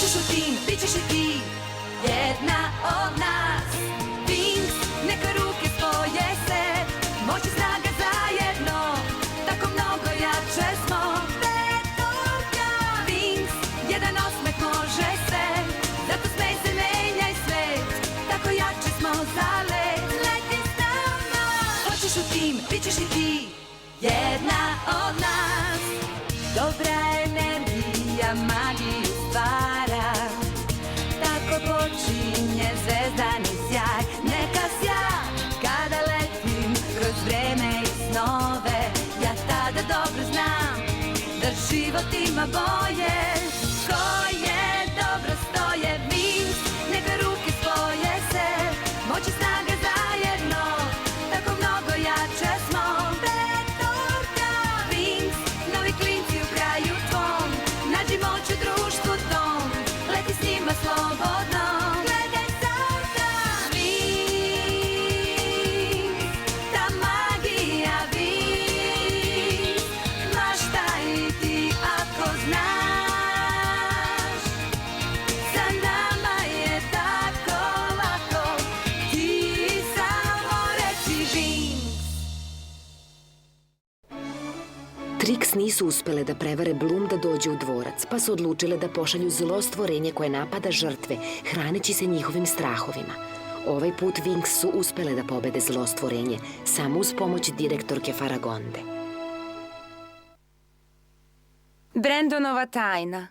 Hoćeš u tim, bit ćeš i ti jedna od nas. Wings, neka ruke spoje se, moć i snaga zajedno, tako mnogo jače smo. Petorka. Wings, jedan osmeh može sve, zato smej se, menjaj svet, tako jači smo za let. Leti s nama. Hoćeš u tim, bit ćeš i ti jedna od nas. Dobra energija magiju stvara, tako počinje zvezdani sjaj. Neka sja kada letim kroz vreme i snove, ja tada dobro znam da život ima boje. Koje dobro stoje Wings, neka ruke spoje se, moć i snaga zajedno, tako mnogo jače smo. Petorka. Wings, novi klinci u kraju tvom, nađi moć u društvu tom, leti s njima slobodno. Gledaj sada Wings, ta magija Wings, maštaj i ti ako znaš, sa nama je tako lako, ti samo reci Wings. Trix nisu uspele da prevare Bloom da dođe u dvorac, pa su odlučile da pošalju zlo stvorenje koje napada žrtve, hraneći se njihovim strahovima. Ovaj put Wings su uspele da pobede zlo stvorenje, samo uz pomoć direktorke Faragonde. Brandonova tajna.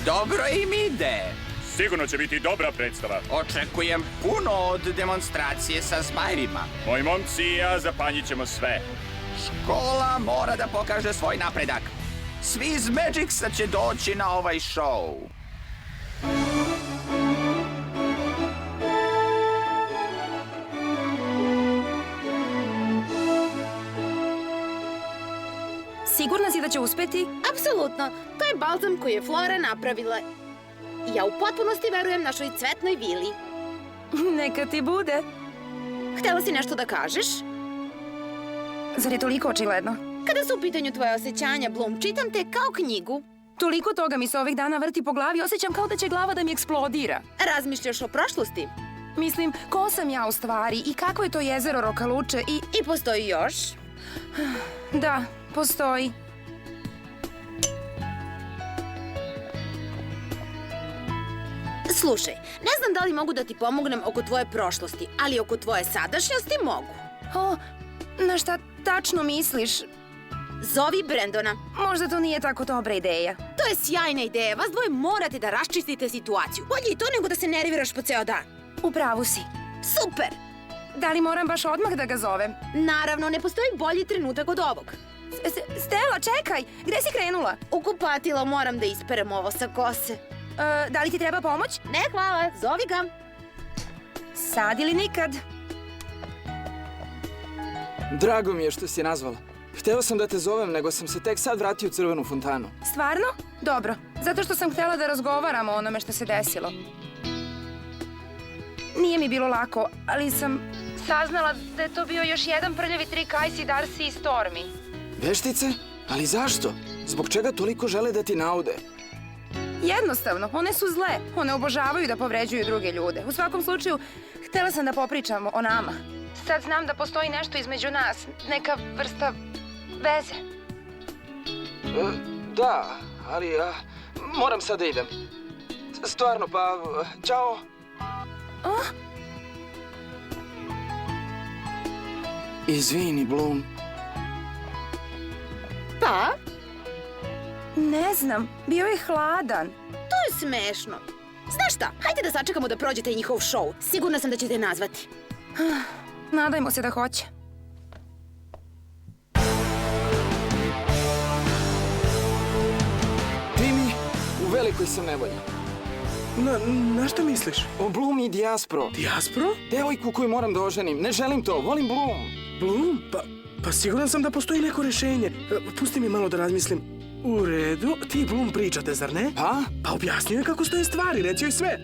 Dobro im ide. Sigurno će biti dobra predstava. Očekujem puno od demonstracije sa zmajevima. Moji momci i ja zapanjit ćemo sve. Škola mora da pokaže svoj napredak. Svi iz Magicsa će doći na ovaj show. Sigurna si da će uspeti? Apsolutno. To je balzam koji je Flora napravila. Ja u potpunosti verujem našoj cvetnoj vili. Neka ti bude. Htela si nešto da kažeš? Zar je toliko očigledno? Kada su u pitanju tvoje osjećanja, Bloom, čitam te kao knjigu. Toliko toga mi se ovih dana vrti po glavi, osjećam kao da će glava da mi eksplodira. Razmišljaš o prošlosti? Mislim, ko sam ja u stvari i kako je to jezero Rokaluče I postoji još? Da, postoji. Slušaj, ne znam da li mogu da ti pomognem oko tvoje prošlosti, ali oko tvoje sadašnjosti mogu. O, na šta tačno misliš? Zovi Brandona. Možda to nije tako dobra ideja. To je sjajna ideja. Vas dvoje morate da raščistite situaciju. Bolje i to nego da se nerviraš po ceo dan. U pravu si. Super! Da li moram baš odmah da ga zovem? Naravno, ne postoji bolji trenutak od ovog. Stella, čekaj! Gde si krenula? U kupatilo moram da isperem ovo sa kose. Da li ti treba pomoć? Ne, hvala. Zovi ga. Sad ili nikad. Drago mi je što si je nazvala. Hteo sam da te zovem, nego sam se tek sad vratio u Crvenu fontanu. Stvarno? Dobro. Zato što sam htela da razgovaramo o onome što se desilo. Nije mi bilo lako, ali sam saznala da je to bio još jedan prljavi trik Icy, Darcy i Stormy. Veštice? Ali zašto? Zbog čega toliko žele da ti naude? Jednostavno, one su zle. One obožavaju da povređuju druge ljude. U svakom slučaju, htela sam da popričam o nama. Sad znam da postoji nešto između nas, neka vrsta veze. Da, ali moram sad da idem. Stvarno, pa, ćao. Izvini, Bloom. Pa? Ne znam, bio je hladan. To je smešno. Znaš šta, hajde da sačekamo da prođe taj njihov show. Sigurna sam da će te nazvati. Nadajmo se da hoće. Timi, u velikoj sam nevolji. Na šta misliš? O Bloom i Dijaspro. Dijaspro? Devojku koju moram da oženim. Ne želim to, volim Bloom. Bloom? Pa siguran sam da postoji neko rešenje. Pusti mi malo da razmislim. U redu, ti i Bloom pričate, zar ne? Pa? Pa objasnio je kako stoje stvari, reci joj sve.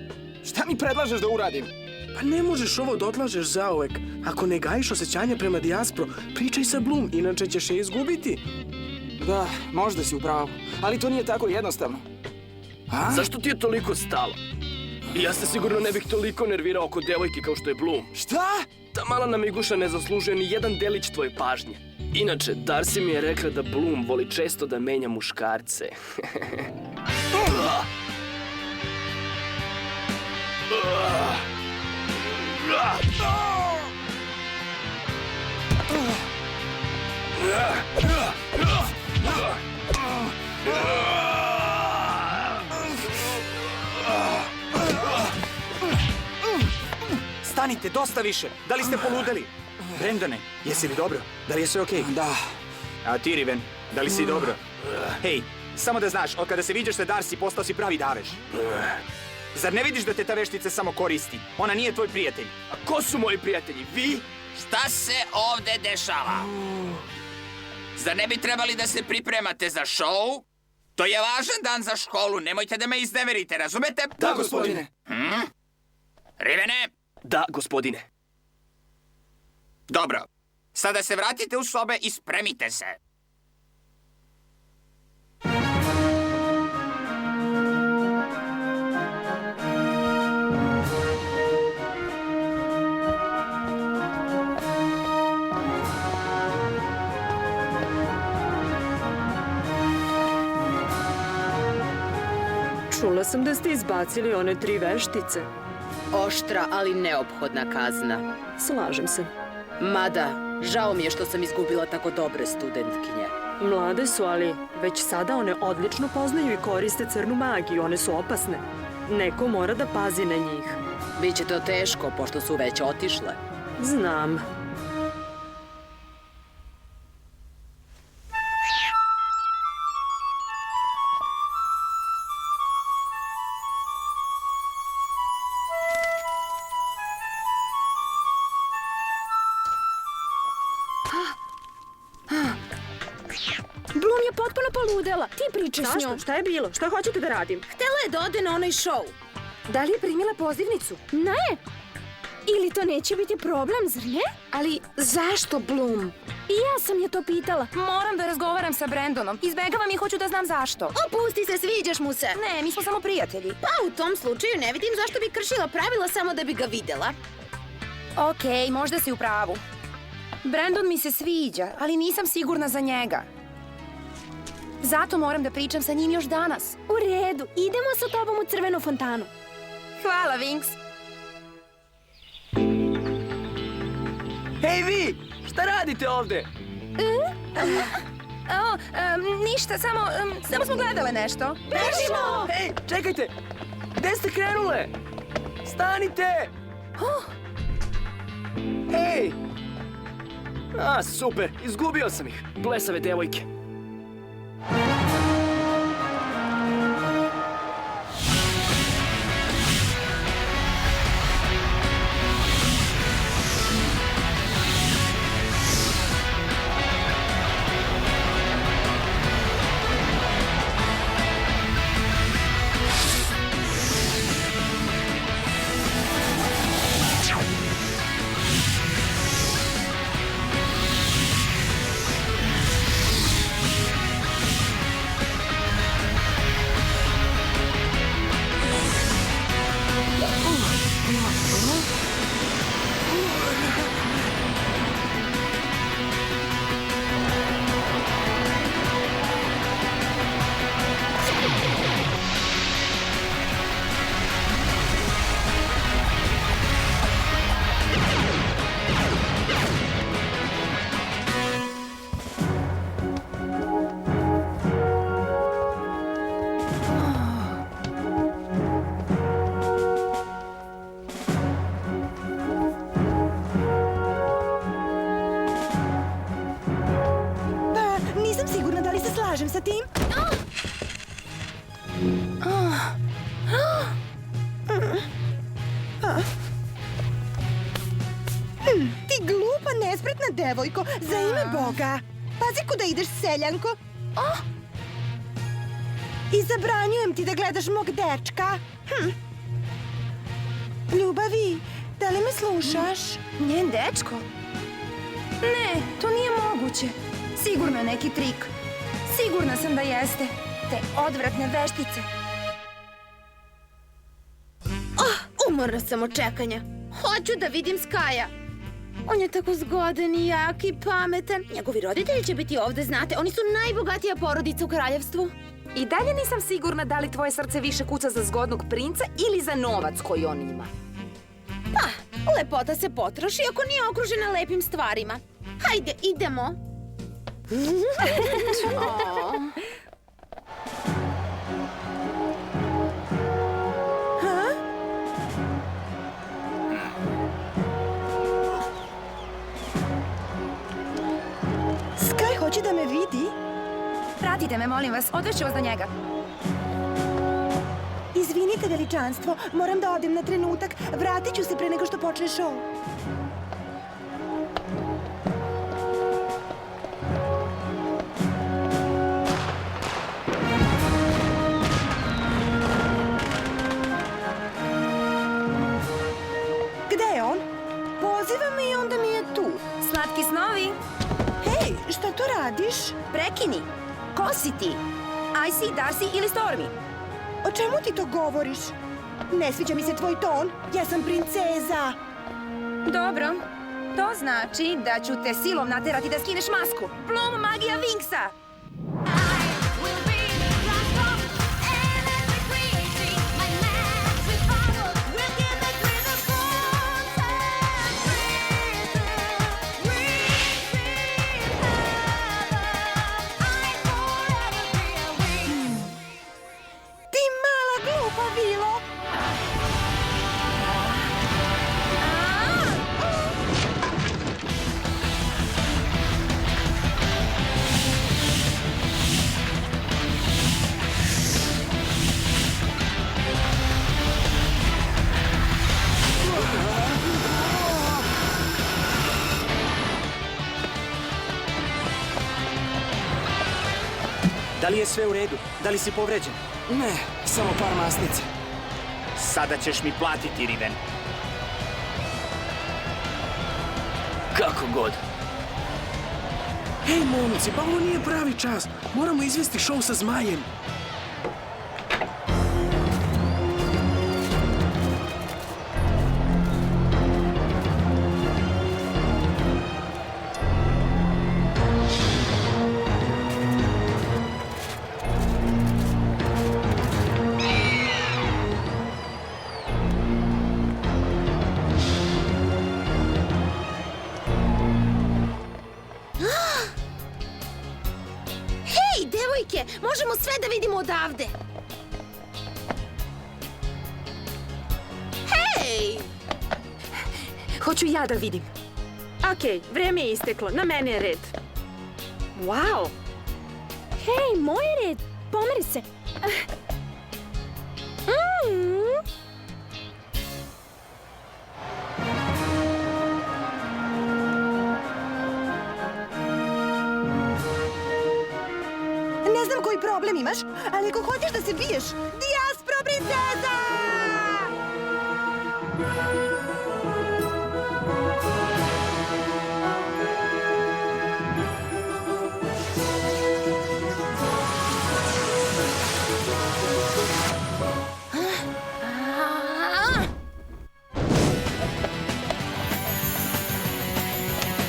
Šta mi predlažeš da uradim? Pa ne možeš ovo da odlažeš zauvek. Ako ne gajiš osjećanja prema Dijaspro, pričaj sa Bloom, inače ćeš je izgubiti. Da, možda si u pravu. Ali to nije tako jednostavno. A? Zašto ti je toliko stalo? Ja se sigurno ne bih toliko nervirao oko devojke kao što je Bloom. Šta? Ta mala namiguša ne zaslužuje ni jedan delić tvoje pažnje. Inače, Darcy mi je rekla da Bloom voli često da menja muškarce. Stanite, dosta više. Da li ste poludeli? Brendone, jesi li dobro? Da li je sve okej? Da. A ti, Riven, da li si dobro? Hej, samo da znaš, od kada se viđaš sa Darcy, postao si pravi davež. Zar ne vidiš da te ta veštica samo koristi? Ona nije tvoj prijatelj. A ko su moji prijatelji? Vi? Šta se ovde dešava? Zar ne bi trebali da se pripremate za šou? To je važan dan za školu, nemojte da me izneverite, razumete? Da, gospodine. Rivene? Da, gospodine. Dobro, sada se vratite u sobe i spremite se. Čula sam da ste izbacili one 3 veštice. Oštra, ali neophodna kazna. Slažem se. Mada, žao mi je što sam izgubila tako dobre studentkinje. Mlade su, ali već sada one odlično poznaju i koriste crnu magiju. One su opasne. Neko mora da pazi na njih. Biće to teško, pošto su već otišle. Znam. Bloom je potpuno poludela. Ti pričaj s njom. Šta je bilo? Šta hoćete da radim? Htela je da ode na onaj show. Da li je primila pozivnicu? Ne. Ili to neće biti problem, zar ne? Ali zašto Bloom? I ja sam je to pitala. Moram da razgovaram sa Brendonom. Izbegavam i hoću da znam zašto. Opusti se, sviđaš mu se. Ne, mi smo samo prijatelji. Pa u tom slučaju ne vidim zašto bi kršila pravila samo da bi ga videla. Okej, možda si u pravu. Brendon mi se sviđa, ali nisam sigurna za njega. Zato moram da pričam sa njim još danas. U redu, idemo sa tobom u crvenu fontanu. Hvala, Winx. Hej vi! Šta radite ovde? Ništa, samo smo gledale nešto. Bežimo! Hej, čekajte! Gde ste krenule? Stanite! Hej! A, super, izgubio sam ih. Blesave devojke. devojko, za ime Boga. Pazi kuda ideš, seljanko. I zabranjujem ti da gledaš mog dečka. Ljubavi, da li me slušaš? Njen dečko? Ne, to nije moguće. Sigurno je neki trik. Sigurna sam da jeste. Te odvratne veštice. Umorna sam od čekanja. Hoću da vidim Skaja. On je tako zgodan i jak i pametan. Njegovi roditelji će biti ovde, znate. Oni su najbogatija porodica u kraljevstvu. I dalje nisam sigurna da li tvoje srce više kuca za zgodnog princa ili za novac koji on ima. Pa, lepota se potroši ako nije okružena lepim stvarima. Hajde, idemo. Skaj hoće da me vidi. Pratite me, molim vas. Odveću vas do njega. Izvinite, veličanstvo, moram da odem na trenutak. Vratit ću se pre nego što počne šou. Gde je on? Poziva me i onda nije tu. Slatki snovi. Hej, šta tu radiš? Prekini. Ko si ti? Icy, Darcy ili Stormy? O čemu ti to govoriš? Ne sviđa mi se tvoj ton. Ja sam princeza. Dobro. To znači da ću te silom naterati da skineš masku. Bloom magija Winksa! Ti mala glupa vilo. Da li je sve u redu? Da li si povređen? Ne, samo par masnice. Sada ćeš mi platiti, Riven. Kako god. Hej, momci, pa ovo nije pravi čas. Moramo izvesti šou sa zmajem. Hej, devojke, možemo sve da vidimo odavde. Hej! Hoću ja da vidim. Okej, vreme je isteklo. Na mene je red. Wow! Hej, moj je red. Pomeri se. Ne znam koji problem imaš, ali ako hoćeš da se biješ, Dijaspro princeza!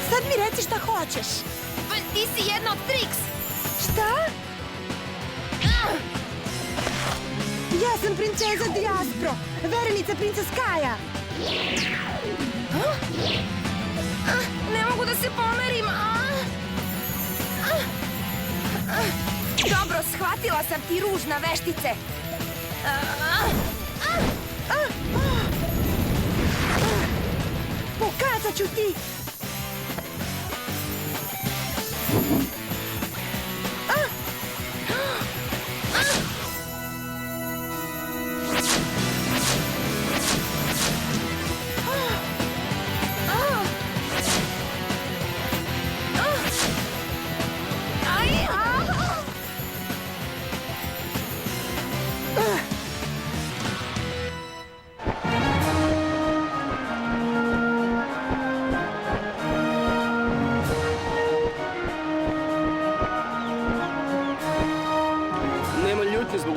Sad mi reci šta hoćeš. Ti si jedna od Trix! Šta? Ja sam princeza Dijaspro, verenica princa Skaja. Ne mogu da se pomerim. Dobro, shvatila sam ti, ružna veštice. Pokazat ću ti.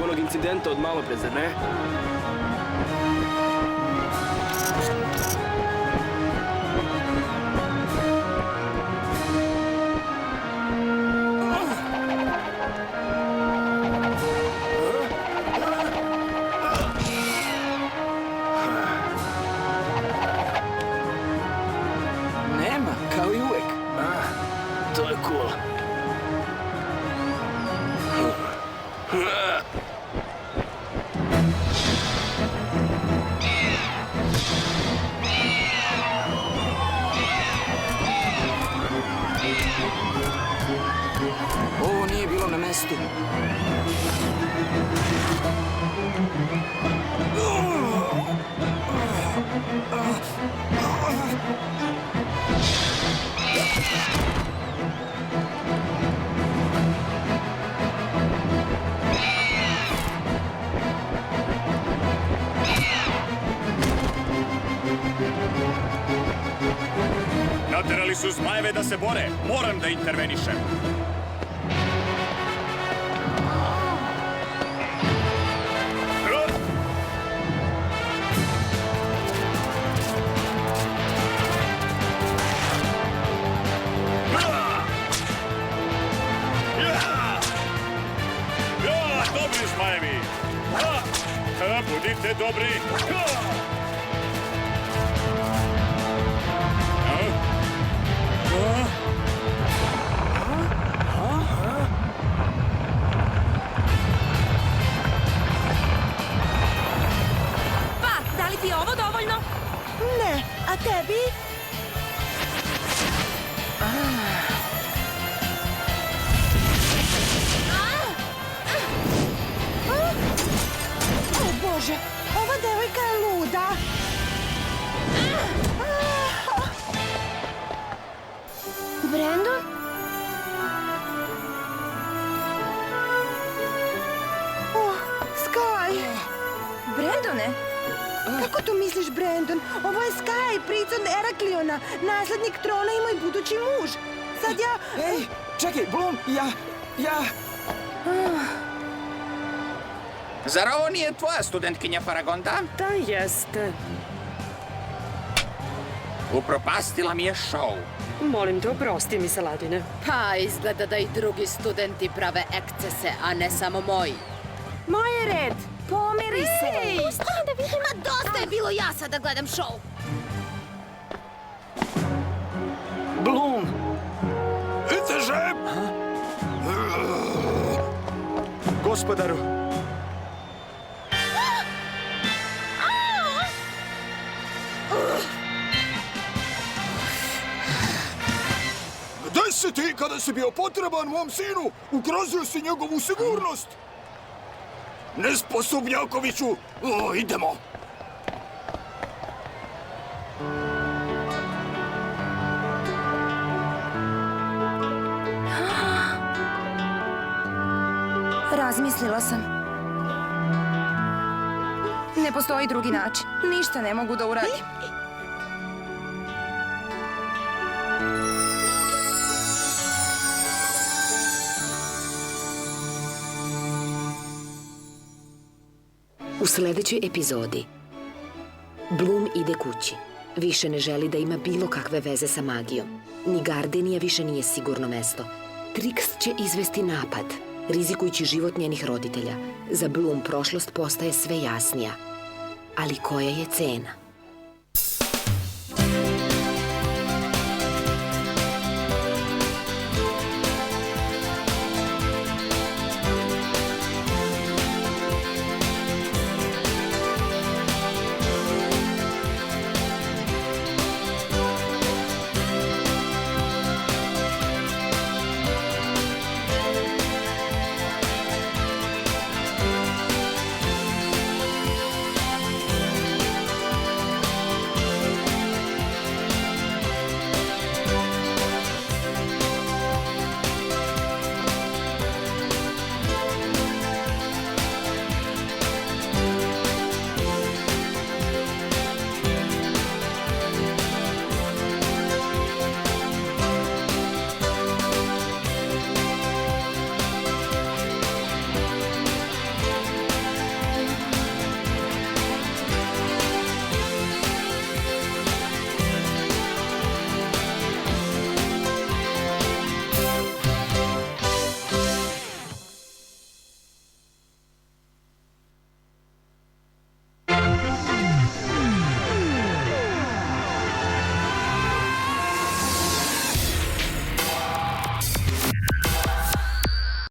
onog incidenta od malo pre, zar ne? Nema, kao i uvek. To je cool. Ovo nije bilo na mestu. Naterali su zmajeve da se bore. Moram da intervenišem. Dobri zmajevi! Budite dobri! Pa, da li ti je ovo dovoljno? Ne, a tebi? O Bože, ova devojka je luda. Brandon? Sky. Brandone? Kako to misliš, Brandon? Ovo je Sky, princ od Erakliona, naslednik trona i moj budući muž. Sad ja... Ej, čekaj, Bloom, ja... Zar ovo nije tvoja studentkinja Paragonda? Da, jeste. Upropastila mi je šou. Molim te, oprosti mi, Saladine. Pa, izgleda da i drugi studenti prave ekcese, a ne samo moji. Moj je red. Pomeri se. Stani da vidim. Ma dosta je bilo ja sad da gledam šou. Bloom! Gospodaru, Gde si ti kada si bio potreban mom sinu? Ugrozio si njegovu sigurnost. Nesposobnjakoviću, idemo. Razmislila sam. Ne postoji drugi način. Ništa ne mogu da uradim. U sledećoj epizodi Bloom ide kući. Više ne želi da ima bilo kakve veze sa magijom. Ni Gardenija više nije sigurno mesto. Trix će izvesti napad, rizikujući život njenih roditelja. Za Bloom prošlost postaje sve jasnija. Ali koja je cena?